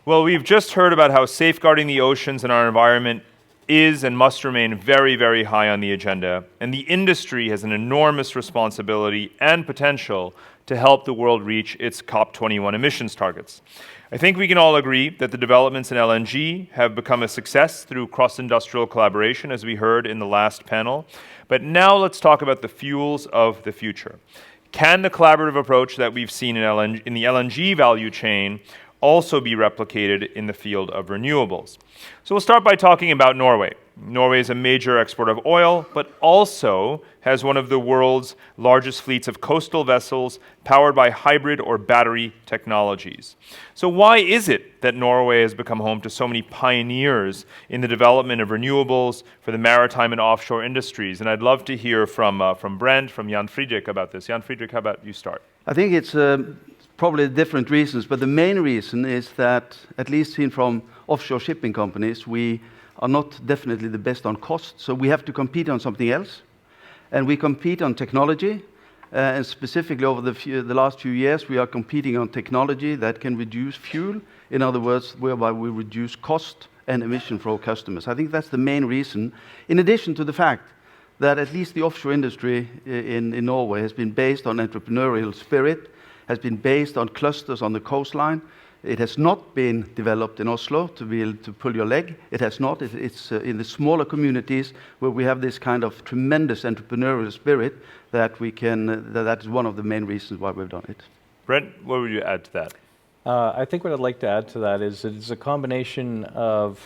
Well, we've just heard about how safeguarding the oceans and our environment is and must remain very, very high on the agenda, and the industry has an enormous responsibility and potential to help the world reach its COP21 emissions targets. I think we can all agree that the developments in LNG have become a success through cross-industrial collaboration, as we heard in the last panel. But now let's talk about the fuels of the future. Can the collaborative approach that we've seen in the LNG value chain also be replicated in the field of renewables? So we'll start by talking about Norway. Norway is a major exporter of oil, but also has one of the world's largest fleets of coastal vessels powered by hybrid or battery technologies. So why is it that Norway has become home to so many pioneers in the development of renewables for the maritime and offshore industries? And I'd love to hear from Brent, from Jan Fredrik about this. Jan Fredrik, how about you start? I think it's probably different reasons, but the main reason is that, at least seen from offshore shipping companies, we are not definitely the best on cost, so we have to compete on something else. And we compete on technology, and specifically over the last few years, we are competing on technology that can reduce fuel, in other words, whereby we reduce cost and emission for our customers. I think that's the main reason, in addition to the fact that at least the offshore industry in Norway has been based on entrepreneurial spirit, has been based on clusters on the coastline. It has not been developed in Oslo to be able to pull your leg. It has not. It's in the smaller communities where we have this kind of tremendous entrepreneurial spirit that we can. That is one of the main reasons why we've done it. Brent, what would you add to that? I think what I'd like to add to that is it's a combination of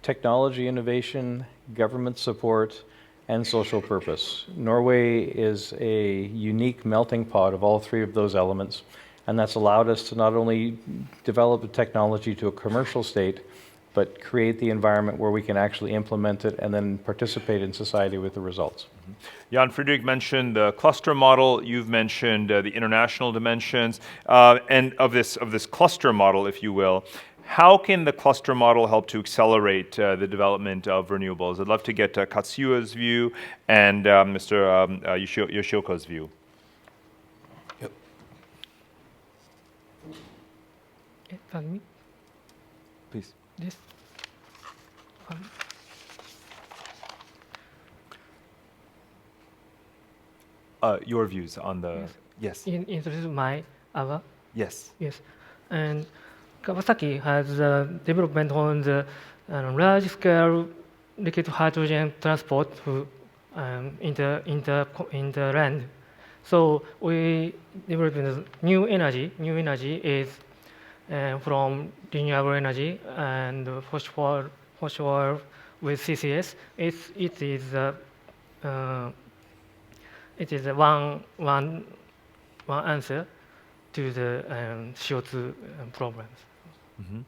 technology innovation, government support, and social purpose. Norway is a unique melting pot of all three of those elements. And that's allowed us to not only develop the technology to a commercial state, but create the environment where we can actually implement it and then participate in society with the results. Mm-hmm. Jan Fredrik mentioned the cluster model. You've mentioned the international dimensions, and of this cluster model, if you will. How can the cluster model help to accelerate the development of renewables? I'd love to get Katsuya's view and Mr. Yoshioka's view. Pardon me? Please. Yes. Your views on the... Yes. Introduce our... Yes. Yes. And Kawasaki has development on the large-scale liquid hydrogen transport in the land. So we developed new energy. New energy is from renewable energy and Offshore with CCS. It is one answer to the CO2 problems. Mm-hmm.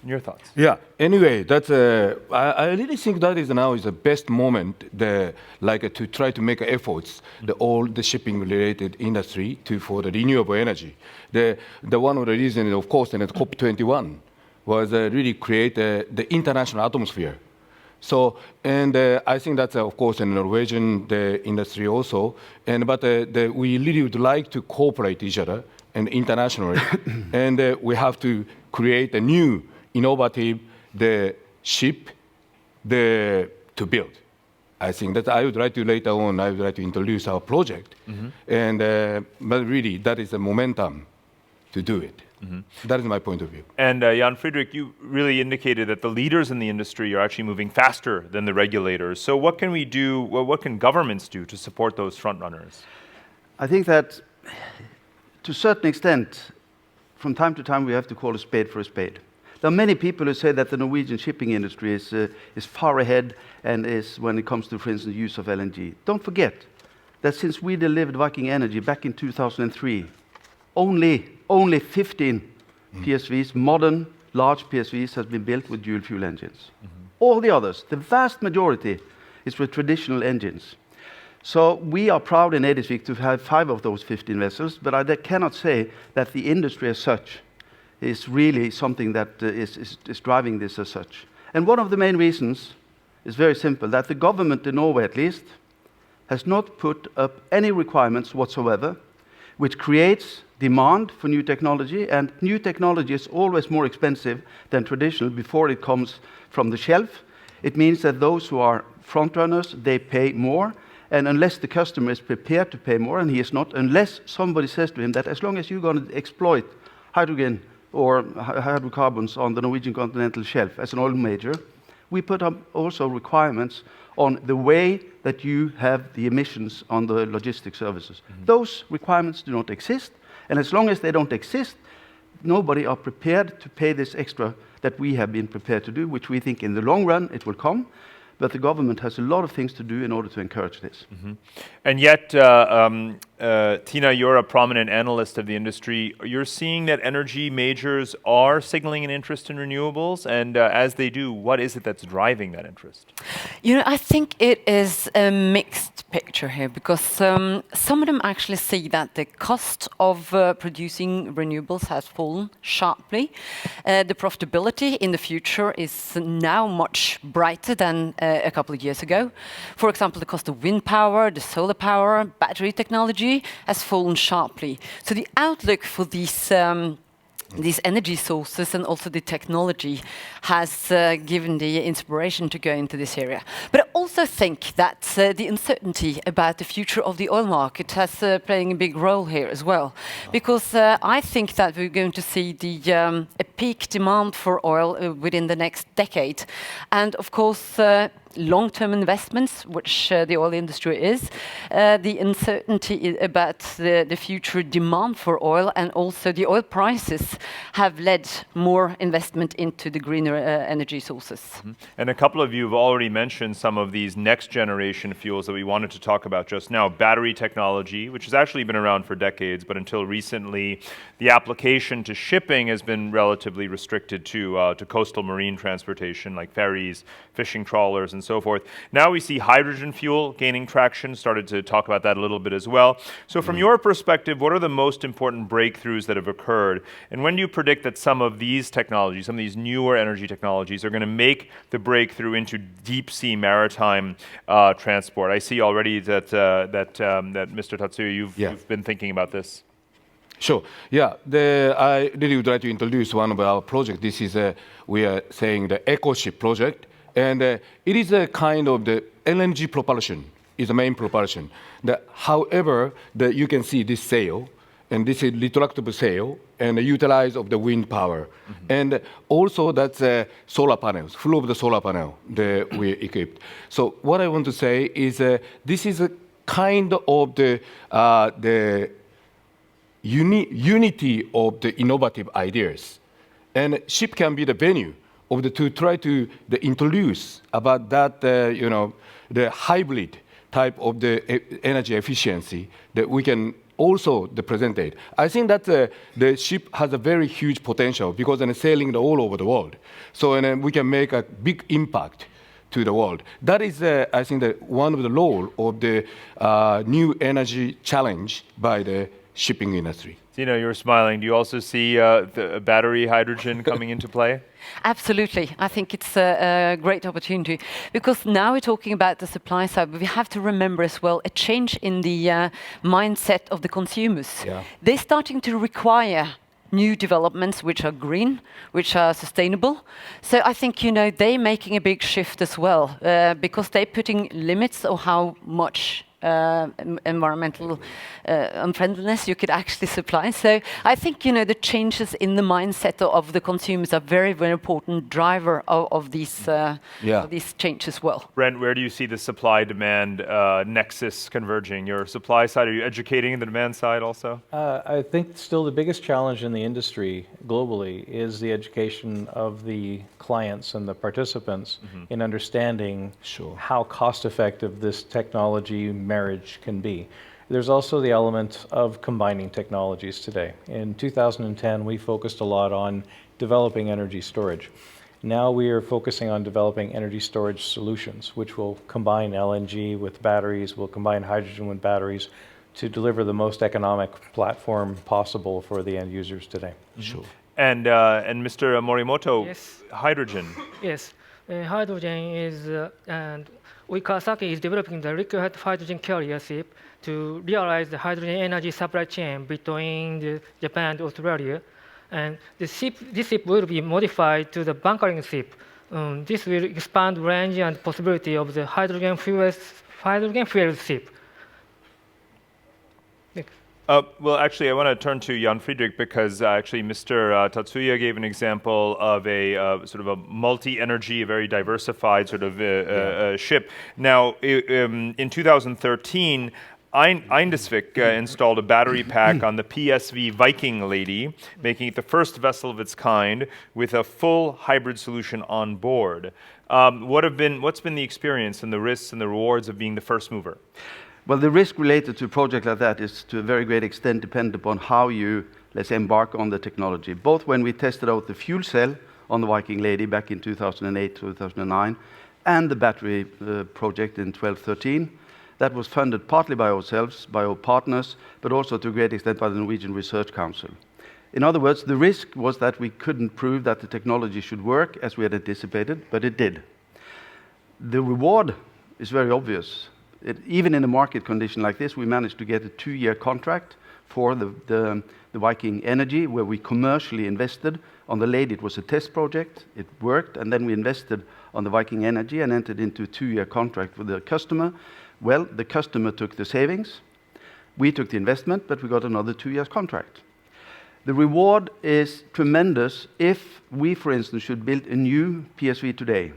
Your thoughts? Yeah. Anyway, that's I really think that is now is the best moment, to try to make efforts, all the shipping related industry for the renewable energy. The one of the reasons, of course, in the COP21 was really create the international atmosphere. So, and I think that's of course in Norwegian industry also. But we really would like to cooperate each other and internationally, and we have to create a new innovative ship to build. I think that I would like to later on, I would like to introduce our project. Mm-hmm. And but really that is the momentum to do it. Mm-hmm. That is my point of view. And Jan Fredrik, you really indicated that the leaders in the industry are actually moving faster than the regulators. So what can we do, what can governments do to support those front runners? I think that to a certain extent, from time to time we have to call a spade for a spade. There are many people who say that the Norwegian shipping industry is far ahead and is when it comes to, for instance, use of LNG. Don't forget that since we delivered Viking Energy back in 2003, only 15 PSVs, modern large PSVs, has been built with dual fuel engines. Mm-hmm. All the others, the vast majority, is with traditional engines. So we are proud in Eidsvik to have 5 of those 15 vessels, but I cannot say that the industry as such is really something that is driving this as such. And one of the main reasons is very simple, that the government in Norway at least has not put up any requirements whatsoever which creates demand for new technology, and new technology is always more expensive than traditional before it comes from the shelf. It means that those who are front runners, they pay more, and unless the customer is prepared to pay more, and he is not, unless somebody says to him that as long as you're going to exploit hydrogen or hydrocarbons on the Norwegian continental shelf as an oil major, we put up also requirements on the way that you have the emissions on the logistic services. Those requirements do not exist, and as long as they don't exist, nobody are prepared to pay this extra that we have been prepared to do, which we think in the long run it will come. But the government has a lot of things to do in order to encourage this. And yet, Thina, you're a prominent analyst of the industry. You're seeing that energy majors are signaling an interest in renewables, and as they do, what is it that's driving that interest? You know, I think it is a mixed picture here, because some of them actually see that the cost of producing renewables has fallen sharply. The profitability in the future is now much brighter than a couple of years ago. For example, the cost of wind power, the solar power, battery technology has fallen sharply. So the outlook for these energy sources and also the technology has given the inspiration to go into this area. But I also think that the uncertainty about the future of the oil market has playing a big role here as well. Because I think that we're going to see a peak demand for oil within the next decade. And of course, long-term investments, which the oil industry is, the uncertainty about the future demand for oil, and also the oil prices have led more investment into the greener energy sources. And a couple of you have already mentioned some of these next generation fuels that we wanted to talk about just now. Battery technology, which has actually been around for decades, but until recently, the application to shipping has been relatively restricted to coastal marine transportation, like ferries, fishing trawlers, and so forth. Now we see hydrogen fuel gaining traction, started to talk about that a little bit as well. So from your perspective, what are the most important breakthroughs that have occurred? And when do you predict that some of these technologies, some of these newer energy technologies are going to make the breakthrough into deep sea maritime transport? I see already that Mr. Tatsuya, you've been thinking about this. Sure. Yeah. I really would like to introduce one of our projects. This is we are saying the EcoShip project, and it is a kind of the LNG propulsion is the main propulsion. However, you can see this sail, and this is retractable sail, and the utilize of the wind power, and also that's solar panels, full of the solar panel that we equipped. So what I want to say is this is a kind of the unity of the innovative ideas, and ship can be the venue of to try to introduce about that the hybrid type of the energy efficiency that we can also present it. I think that the ship has a very huge potential because it's sailing all over the world. So and we can make a big impact to the world. That is, I think, one of the role of the new energy challenge by the shipping industry. Thina, you're smiling. Do you also see the battery hydrogen coming into play? Absolutely. I think it's a great opportunity, because now we're talking about the supply side, but we have to remember as well a change in the mindset of the consumers. Yeah. They're starting to require new developments which are green, which are sustainable. So I think, they're making a big shift as well, because they're putting limits on how much environmental unfriendliness you could actually supply. So I think, the changes in the mindset of the consumers are very, very important driver of these changes as well. Brent, where do you see the supply-demand nexus converging? Your supply side, are you educating the demand side also? I think still the biggest challenge in the industry globally is the education of the clients and the participants in understanding how cost-effective this technology marriage can be. There's also the element of combining technologies today. In 2010, we focused a lot on developing energy storage. Now we are focusing on developing energy storage solutions, which will combine LNG with batteries, will combine hydrogen with batteries to deliver the most economic platform possible for the end users today. Sure. And Mr. Morimoto, Yes. hydrogen. Yes. hydrogen is, and Kawasaki is developing the liquid hydrogen carrier ship to realize the hydrogen energy supply chain between Japan and Australia. And this ship will be modified to the bunkering ship. This will expand range and possibility of the hydrogen fuel ship. Well, actually, I want to turn to Jan Fredrik because actually Mr. Tatsuya gave an example of a sort of a multi-energy, a very diversified sort of ship. Now, in 2013, Eidsvik installed a battery pack on the PSV Viking Lady, making it the first vessel of its kind with a full hybrid solution on board. What's been the experience and the risks and the rewards of being the first mover? Well, the risk related to a project like that is to a very great extent dependent upon how you, let's say, embark on the technology. Both when we tested out the fuel cell on the Viking Lady back in 2008, 2009, and the battery project in 12-13, that was funded partly by ourselves, by our partners, but also to a great extent by the Norwegian Research Council. In other words, the risk was that we couldn't prove that the technology should work as we had anticipated, but it did. The reward is very obvious. Even in a market condition like this, we managed to get a 2-year contract for the Viking Energy, where we commercially invested. On the Lady, it was a test project. It worked, and then we invested on the Viking Energy and entered into a 2-year contract with the customer. Well, the customer took the savings. We took the investment, but we got another 2 years contract. The reward is tremendous if we, for instance, should build a new PSV today.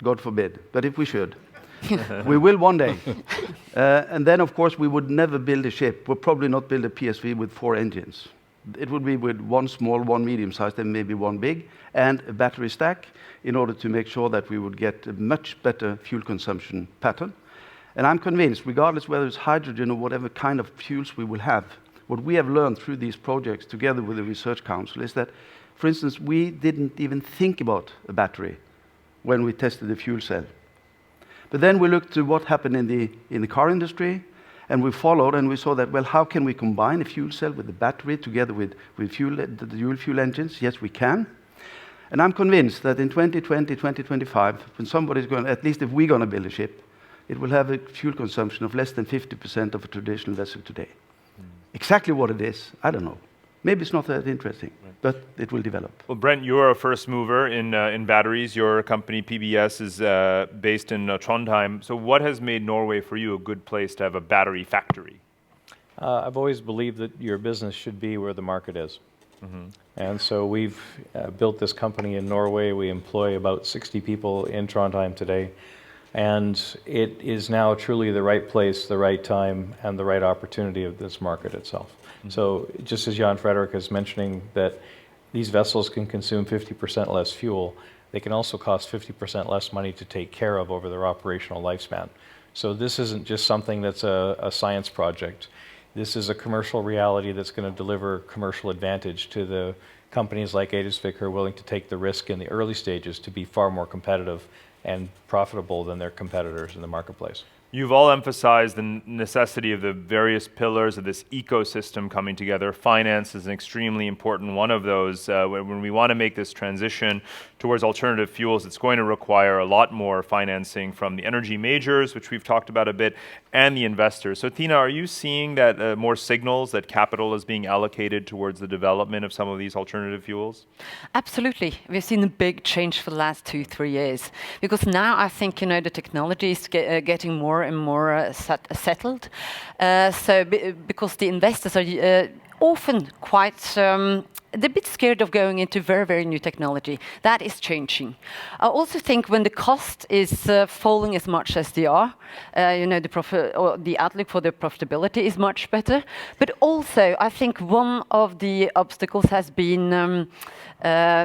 God forbid, but if we should. We will one day. And then, of course, we would never build a ship. We'll probably not build a PSV with 4 engines. It would be with 1 small, 1 medium-sized, and maybe 1 big, and a battery stack in order to make sure that we would get a much better fuel consumption pattern. And I'm convinced, regardless whether it's hydrogen or whatever kind of fuels we will have, what we have learned through these projects together with the Research Council is that, for instance, we didn't even think about a battery when we tested the fuel cell. But then we looked to what happened in the car industry, and we followed, and we saw that, well, how can we combine a fuel cell with the battery together with the dual fuel engines? Yes, we can. And I'm convinced that in 2020, 2025, when somebody's going, at least if we're going to build a ship, it will have a fuel consumption of less than 50% of a traditional vessel today. Exactly what it is, I don't know. Maybe it's not that interesting, but it will develop. Well, Brent, you're a first mover in batteries. Your company, PBS, is based in Trondheim. So what has made Norway for you a good place to have a battery factory? I've always believed that your business should be where the market is. And so we've built this company in Norway. We employ about 60 people in Trondheim today. And it is now truly the right place, the right time, and the right opportunity of this market itself. So just as Jan Fredrik is mentioning that these vessels can consume 50% less fuel, they can also cost 50% less money to take care of over their operational lifespan. So this isn't just something that's a science project. This is a commercial reality that's going to deliver commercial advantage to the companies like Eidsvik who are willing to take the risk in the early stages to be far more competitive and profitable than their competitors in the marketplace. You've all emphasized the necessity of the various pillars of this ecosystem coming together. Finance is an extremely important one of those. When we want to make this transition towards alternative fuels, it's going to require a lot more financing from the energy majors, which we've talked about a bit, and the investors. So Thina, are you seeing that more signals that capital is being allocated towards the development of some of these alternative fuels? Absolutely. We've seen a big change for the last 2-3 years. Because now I think, the technology is getting more and more settled. Because the investors are often quite they're a bit scared of going into very, very new technology. That is changing. I also think when the cost is falling as much as they are, the outlook for the profitability is much better. But also, I think one of the obstacles has been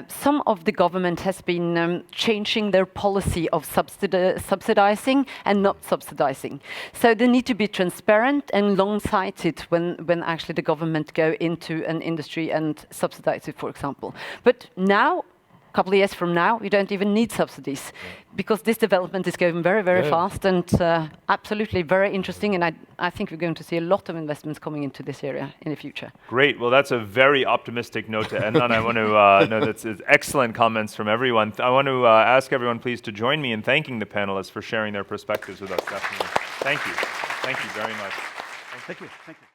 some of the government has been changing their policy of subsidizing and not subsidizing. So they need to be transparent and long-sighted when actually the government go into an industry and subsidize it, for example. But now couple of years from now, you don't even need subsidies because this development is going very, very fast and absolutely very interesting. And I think we're going to see a lot of investments coming into this area in the future. Great. Well, that's a very optimistic note to end on. I want to know that's excellent comments from everyone. I want to ask everyone, please, to join me in thanking the panelists for sharing their perspectives with us. Definitely. Thank you. Thank you very much. Thank you. Thank you.